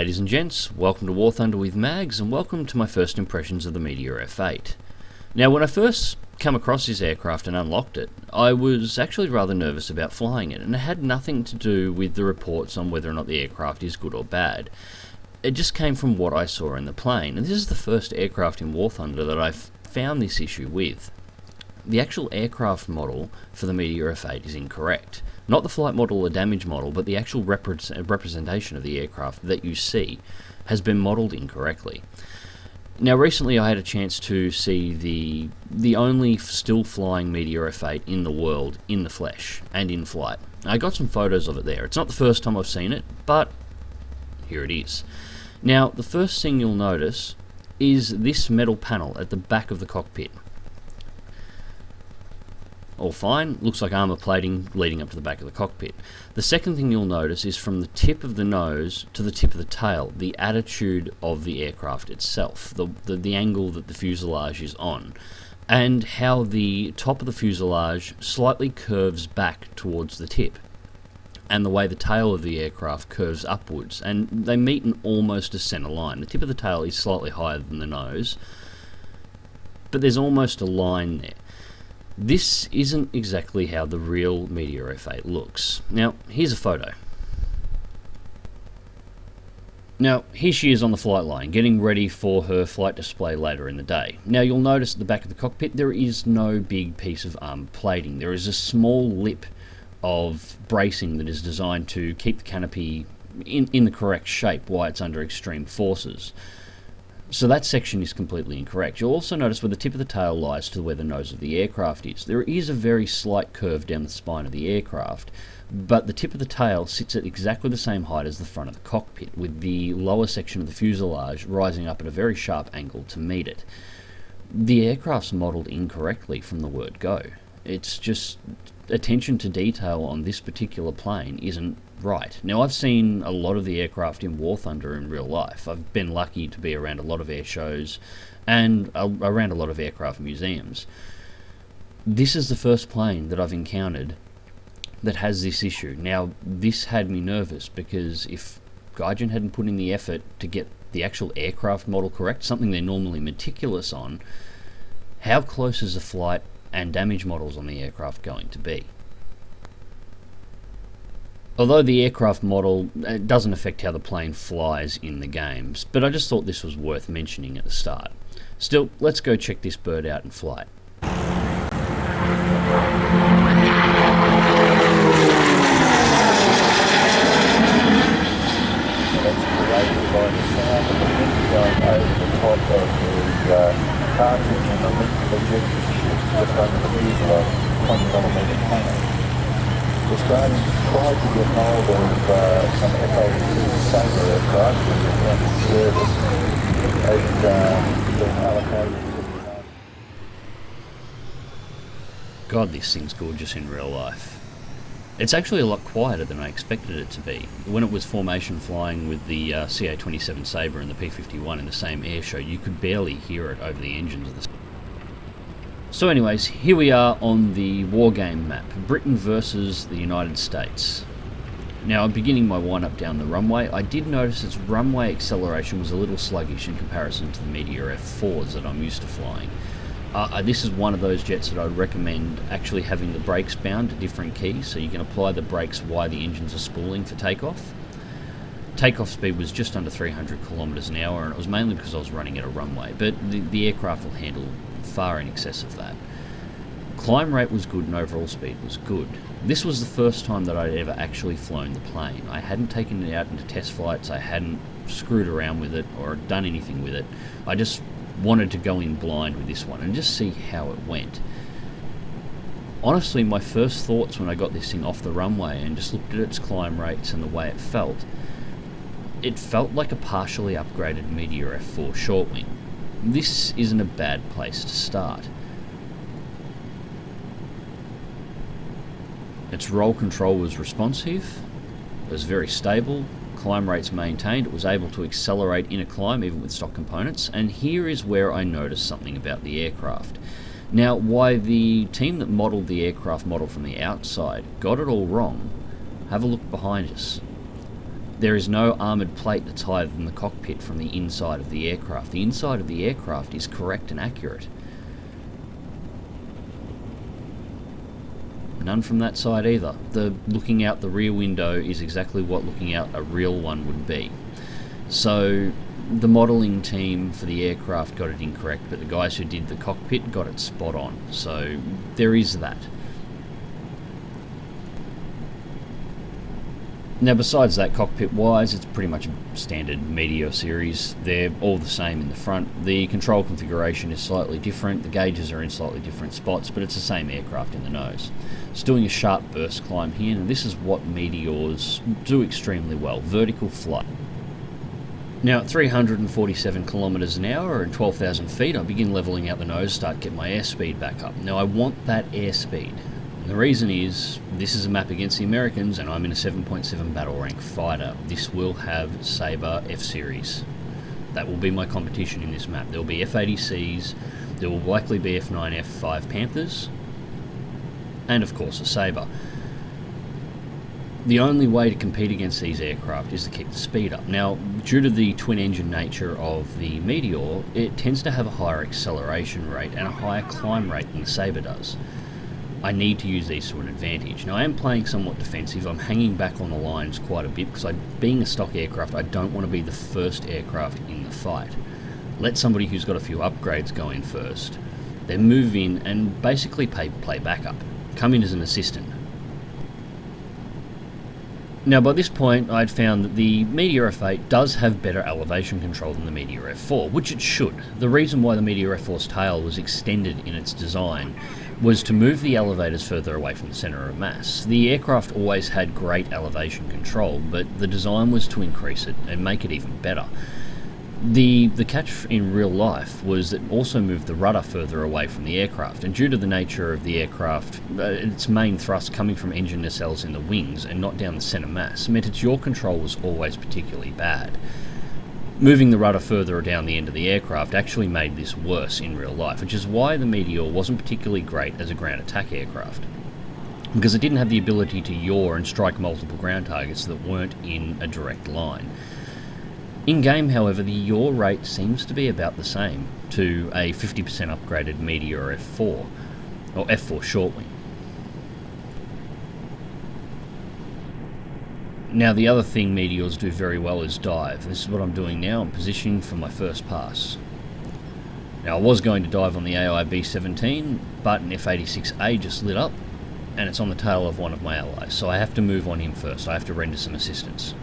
ladies and gents, welcome to War Thunder with Mags, and welcome to my first impressions of the Meteor F8. Now, when I first come across this aircraft and unlocked it, I was actually rather nervous about flying it, and it had nothing to do with the reports on whether or not the aircraft is good or bad. It just came from what I saw in the plane, and this is the first aircraft in War Thunder that I've found this issue with. The actual aircraft model for the Meteor F8 is incorrect. Not the flight model or damage model, but the actual representation of the aircraft that you see has been modelled incorrectly. Now, recently I had a chance to see the only still flying Meteor F8 in the world in the flesh and in flight. I got some photos of it there. It's not the first time I've seen it, but here it is. Now, the first thing you'll notice is this metal panel at the back of the cockpit. All fine, looks like armour plating leading up to the back of the cockpit. The second thing you'll notice is from the tip of the nose to the tip of the tail, the attitude of the aircraft itself, the angle that the fuselage is on, and how the top of the fuselage slightly curves back towards the tip, and the way the tail of the aircraft curves upwards, and they meet in almost a centre line. The tip of the tail is slightly higher than the nose, but there's almost a line there. This isn't exactly how the real Meteor F8 looks. Now, here's a photo. Now, here she is on the flight line, getting ready for her flight display later in the day. Now, you'll notice at the back of the cockpit, there is no big piece of armour plating. There is a small lip of bracing that is designed to keep the canopy in the correct shape while it's under extreme forces. So that section is completely incorrect. You'll also notice where the tip of the tail lies to where the nose of the aircraft is. There is a very slight curve down the spine of the aircraft, but the tip of the tail sits at exactly the same height as the front of the cockpit, with the lower section of the fuselage rising up at a very sharp angle to meet it. The aircraft's modelled incorrectly from the word go. It's just attention to detail on this particular plane isn't right. Now, I've seen a lot of the aircraft in War Thunder in real life. I've been lucky to be around a lot of air shows and around a lot of aircraft museums. This is the first plane that I've encountered that has this issue. Now, this had me nervous because if Gaijin hadn't put in the effort to get the actual aircraft model correct, something they're normally meticulous on, how close is the flight and damage models on the aircraft going to be? Although the aircraft model doesn't affect how the plane flies in the games, but I just thought this was worth mentioning at the start. Still, let's go check this bird out in flight. The Australians tried to get hold of some F8 Sabre aircraft in service and been allocated to the United. God, this thing's gorgeous in real life. It's actually a lot quieter than I expected it to be. When it was formation flying with the CA-27 Sabre and the P-51 in the same air show, you could barely hear it over the engines of the... So anyways, here we are on the wargame map, Britain versus the United States. Now, I'm beginning my wind-up down the runway. I did notice its runway acceleration was a little sluggish in comparison to the Meteor F4s that I'm used to flying. This is one of those jets that I'd recommend actually having the brakes bound to different keys, so you can apply the brakes while the engines are spooling for takeoff. Takeoff speed was just under 300 kilometers an hour, and it was mainly because I was running at a runway, but the aircraft will handle far in excess of that. Climb rate was good and overall speed was good. This was the first time that I'd ever actually flown the plane. I hadn't taken it out into test flights, I hadn't screwed around with it or done anything with it. I just wanted to go in blind with this one and just see how it went. Honestly, my first thoughts when I got this thing off the runway and just looked at its climb rates and the way it felt like a partially upgraded Meteor F4 short wing. This isn't a bad place to start. Its roll control was responsive, it was very stable, climb rates maintained, it was able to accelerate in a climb even with stock components, and here is where I noticed something about the aircraft. Now, why the team that modelled the aircraft model from the outside got it all wrong, have a look behind us. There is no armoured plate that's higher than the cockpit from the inside of the aircraft. The inside of the aircraft is correct and accurate. None from that side either. The looking out the rear window is exactly what looking out a real one would be. So the modelling team for the aircraft got it incorrect, but the guys who did the cockpit got it spot on. So there is that. Now besides that, cockpit-wise, it's pretty much a standard Meteor series. They're all the same in the front. The control configuration is slightly different, the gauges are in slightly different spots, but it's the same aircraft in the nose. It's doing a sharp burst climb here, and this is what Meteors do extremely well, vertical flight. Now at 347 kilometers an hour and 12,000 feet, I begin leveling out the nose, start getting my airspeed back up. Now I want that airspeed. The reason is, this is a map against the Americans and I'm in a 7.7 battle rank fighter. This will have Sabre F-Series. That will be my competition in this map. There will be F-80Cs, there will likely be F9, F5 Panthers, and of course a Sabre. The only way to compete against these aircraft is to keep the speed up. Now, due to the twin-engine nature of the Meteor, it tends to have a higher acceleration rate and a higher climb rate than the Sabre does. I need to use these to an advantage. Now I am playing somewhat defensive, I'm hanging back on the lines quite a bit because being a stock aircraft, I don't want to be the first aircraft in the fight. Let somebody who's got a few upgrades go in first, then move in and basically play backup. Come in as an assistant. Now by this point I'd found that the Meteor F8 does have better elevation control than the Meteor F4, which it should. The reason why the Meteor F4's tail was extended in its design was to move the elevators further away from the centre of mass. The aircraft always had great elevation control, but the design was to increase it and make it even better. The catch in real life was that it also moved the rudder further away from the aircraft, and due to the nature of the aircraft, its main thrust coming from engine nacelles in the wings and not down the centre mass, meant its yaw control was always particularly bad. Moving the rudder further down the end of the aircraft actually made this worse in real life, which is why the Meteor wasn't particularly great as a ground attack aircraft, because it didn't have the ability to yaw and strike multiple ground targets that weren't in a direct line. In-game, however, the yaw rate seems to be about the same to a 50% upgraded Meteor F4, or F4 shortwing. Now the other thing Meteors do very well is dive. This is what I'm doing now. I'm positioning for my first pass. Now I was going to dive on the AI B-17, but an F-86A just lit up and it's on the tail of one of my allies, so I have to move on him first. I have to render some assistance.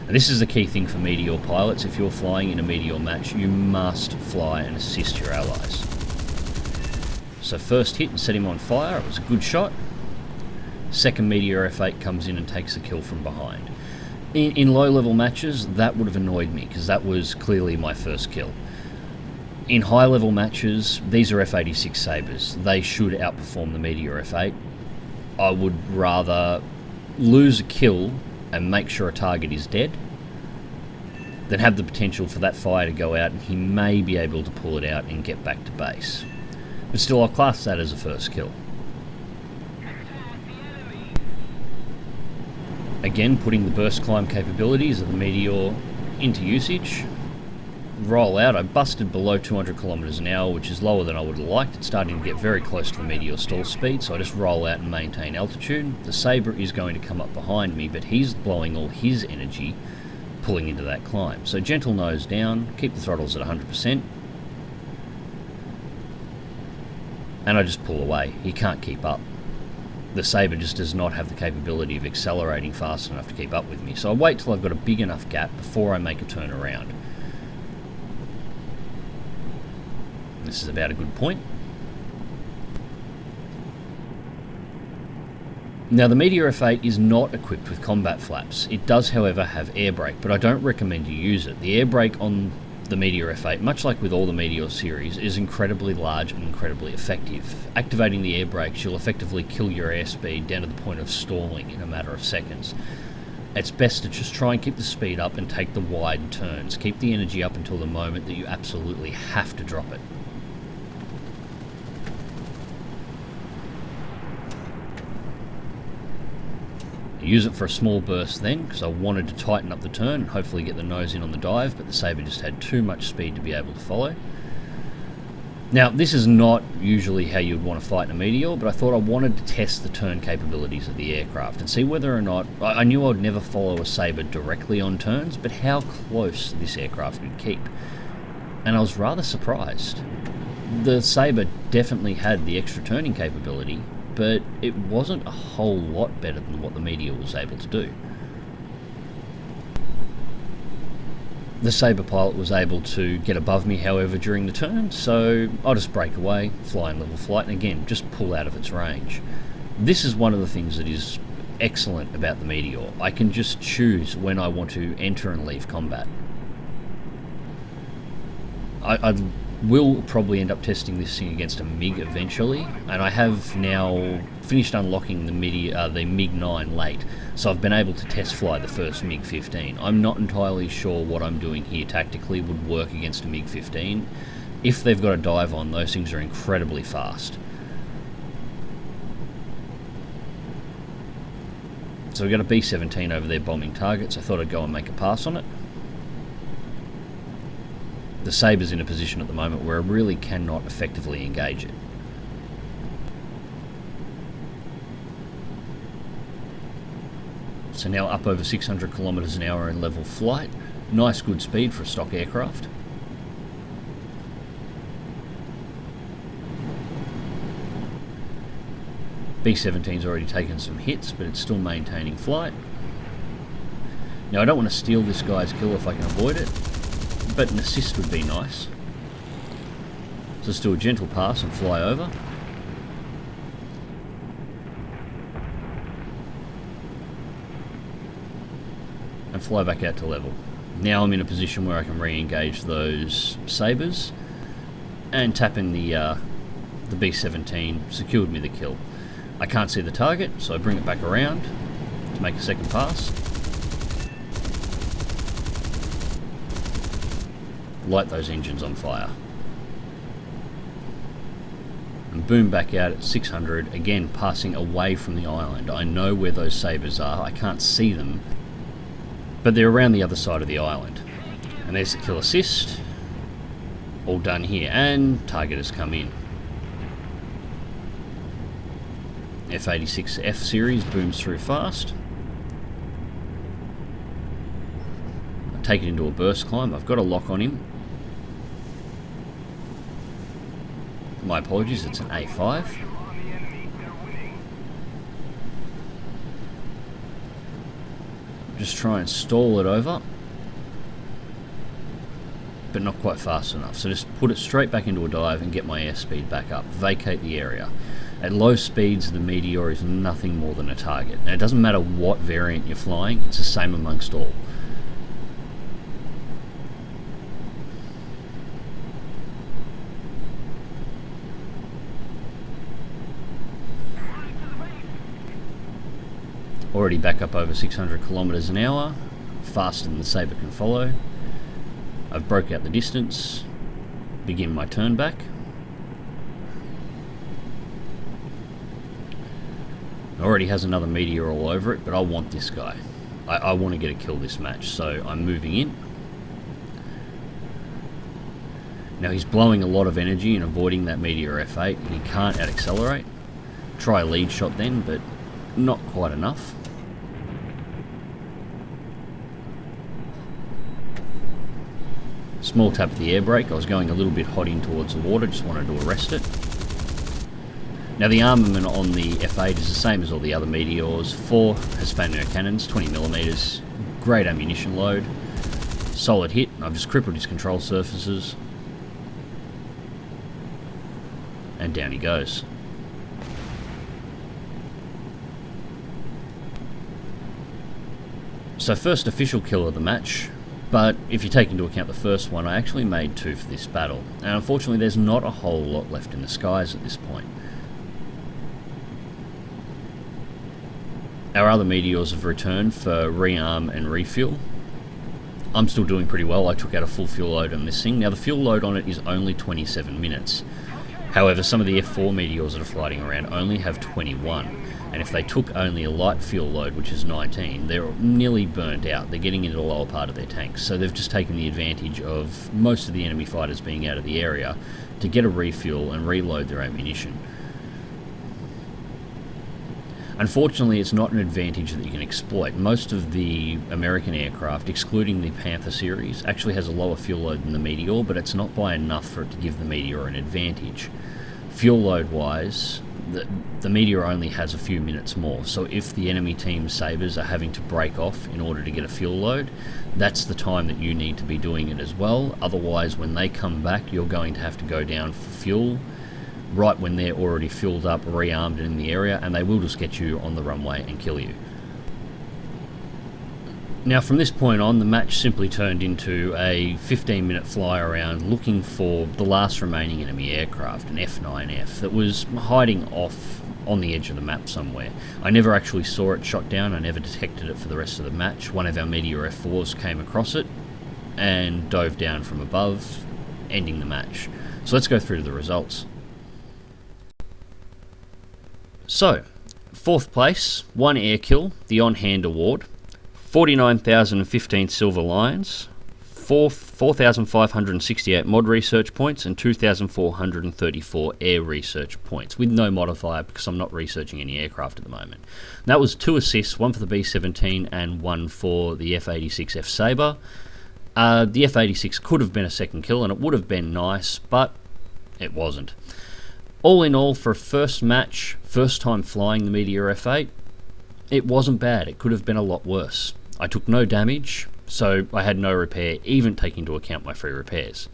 And this is the key thing for Meteor pilots. If you're flying in a Meteor match, you must fly and assist your allies. So first hit and set him on fire. It was a good shot. Second Meteor F8 comes in and takes a kill from behind. In low-level matches, that would have annoyed me, because that was clearly my first kill. In high-level matches, these are F-86 Sabres. They should outperform the Meteor F8. I would rather lose a kill and make sure a target is dead than have the potential for that fire to go out and he may be able to pull it out and get back to base. But still, I'll class that as a first kill. Again, putting the burst climb capabilities of the Meteor into usage. Roll out. I busted below 200 kilometers an hour, which is lower than I would have liked. It's starting to get very close to the Meteor stall speed, so I just roll out and maintain altitude. The Sabre is going to come up behind me, but he's blowing all his energy pulling into that climb. So gentle nose down, keep the throttles at 100%, and I just pull away. He can't keep up. The Sabre just does not have the capability of accelerating fast enough to keep up with me, so I wait till I've got a big enough gap before I make a turn around. This is about a good point. Now the Meteor F8 is not equipped with combat flaps. It does, however, have air brake, but I don't recommend you use it. The air brake on the Meteor F8, much like with all the Meteor series, is incredibly large and incredibly effective. Activating the air brakes, you'll effectively kill your airspeed down to the point of stalling in a matter of seconds. It's best to just try and keep the speed up and take the wide turns. Keep the energy up until the moment that you absolutely have to drop it. use it for a small burst then, because I wanted to tighten up the turn and hopefully get the nose in on the dive, but the Sabre just had too much speed to be able to follow. Now, this is not usually how you would want to fight in a Meteor, but I thought I wanted to test the turn capabilities of the aircraft and see whether or not... I knew I would never follow a Sabre directly on turns, but how close this aircraft could keep. And I was rather surprised. The Sabre definitely had the extra turning capability, but it wasn't a whole lot better than what the Meteor was able to do. The Sabre pilot was able to get above me, however, during the turn, so I'll just break away, fly in level flight, and again, just pull out of its range. This is one of the things that is excellent about the Meteor. I can just choose when I want to enter and leave combat. I will probably end up testing this thing against a MiG eventually, and I have now finished unlocking the MiG-9 late, so I've been able to test fly the first MiG-15. I'm not entirely sure what I'm doing here tactically would work against a MiG-15. If they've got a dive on, those things are incredibly fast. So we've got a B-17 over there bombing targets. I thought I'd go and make a pass on it. The Sabre's in a position at the moment where I really cannot effectively engage it. So now up over 600 kilometers an hour in level flight. Nice good speed for a stock aircraft. B-17's already taken some hits, but it's still maintaining flight. Now I don't want to steal this guy's kill if I can avoid it, but an assist would be nice. So let's do a gentle pass and fly over. And fly back out to level. Now I'm in a position where I can re-engage those Sabres, and tapping the B-17 secured me the kill. I can't see the target, so I bring it back around to make a second pass. Light those engines on fire. And boom, back out at 600, again passing away from the island. I know where those Sabres are, I can't see them, but they're around the other side of the island. And there's the kill assist. All done here, and target has come in. F-86 F series booms through fast. I take it into a burst climb. I've got a lock on him. My apologies, it's an A5. Just try and stall it over, but not quite fast enough. So just put it straight back into a dive and get my airspeed back up. Vacate the area. At low speeds, the Meteor is nothing more than a target. Now, it doesn't matter what variant you're flying, it's the same amongst all. Already back up over 600 kilometers an hour, faster than the Sabre can follow. I've broke out the distance, begin my turn back. Already has another Meteor all over it, but I want this guy. I want to get a kill this match, so I'm moving in. Now he's blowing a lot of energy and avoiding that Meteor F8, and he can't out-accelerate. Try a lead shot then, but not quite enough. Small tap at the air brake. I was going a little bit hot in towards the water, just wanted to arrest it. Now the armament on the F8 is the same as all the other Meteors. 4 Hispano cannons, 20mm, great ammunition load, solid hit. I've just crippled his control surfaces, and down he goes. So first official kill of the match, but if you take into account the first one, I actually made 2 for this battle, and unfortunately there's not a whole lot left in the skies at this point. Our other Meteors have returned for rearm and refuel. I'm still doing pretty well. I took out a full fuel load on this thing. Now the fuel load on it is only 27 minutes. However, some of the F4 Meteors that are flying around only have 21, and if they took only a light fuel load, which is 19, they're nearly burnt out. They're getting into the lower part of their tanks, so they've just taken the advantage of most of the enemy fighters being out of the area to get a refuel and reload their ammunition. Unfortunately, it's not an advantage that you can exploit. Most of the American aircraft, excluding the Panther series, actually has a lower fuel load than the Meteor, but it's not by enough for it to give the Meteor an advantage. Fuel load wise, the Meteor only has a few minutes more, so if the enemy team's Sabres are having to break off in order to get a fuel load, that's the time that you need to be doing it as well. Otherwise, when they come back, you're going to have to go down for fuel right when they're already fueled up, rearmed in the area, and they will just get you on the runway and kill you. Now from this point on, the match simply turned into a 15-minute fly around looking for the last remaining enemy aircraft, an F.8F, that was hiding off on the edge of the map somewhere. I never actually saw it shot down, I never detected it for the rest of the match. One of our Meteor F4s came across it and dove down from above, ending the match. So let's go through to the results. So, 4th place, 1 air kill, the on-hand award, 49,015 Silver Lions, 4,568 mod research points, and 2,434 air research points, with no modifier because I'm not researching any aircraft at the moment. And that was 2 assists, 1 for the B-17 and 1 for the F-86 F-Sabre. The F-86 could have been a second kill and it would have been nice, but it wasn't. All in all, for a first match, first time flying the Meteor F8, it wasn't bad. It could have been a lot worse. I took no damage, so I had no repair, even taking into account my free repairs.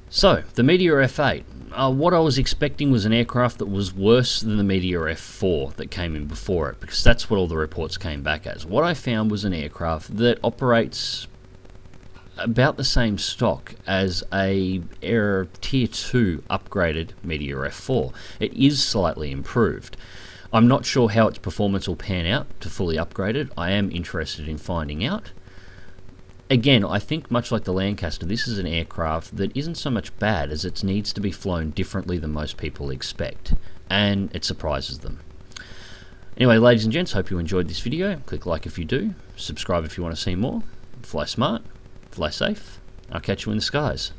So, the Meteor F8. What I was expecting was an aircraft that was worse than the Meteor F4 that came in before it, because that's what all the reports came back as. What I found was an aircraft that operates about the same stock as a Tier 2 upgraded Meteor F4. It is slightly improved. I'm not sure how its performance will pan out to fully upgrade it. I am interested in finding out. Again, I think much like the Lancaster, this is an aircraft that isn't so much bad as it needs to be flown differently than most people expect, and it surprises them. Anyway, ladies and gents, hope you enjoyed this video. Click like if you do, subscribe if you want to see more. Fly smart, fly safe. I'll catch you in the skies.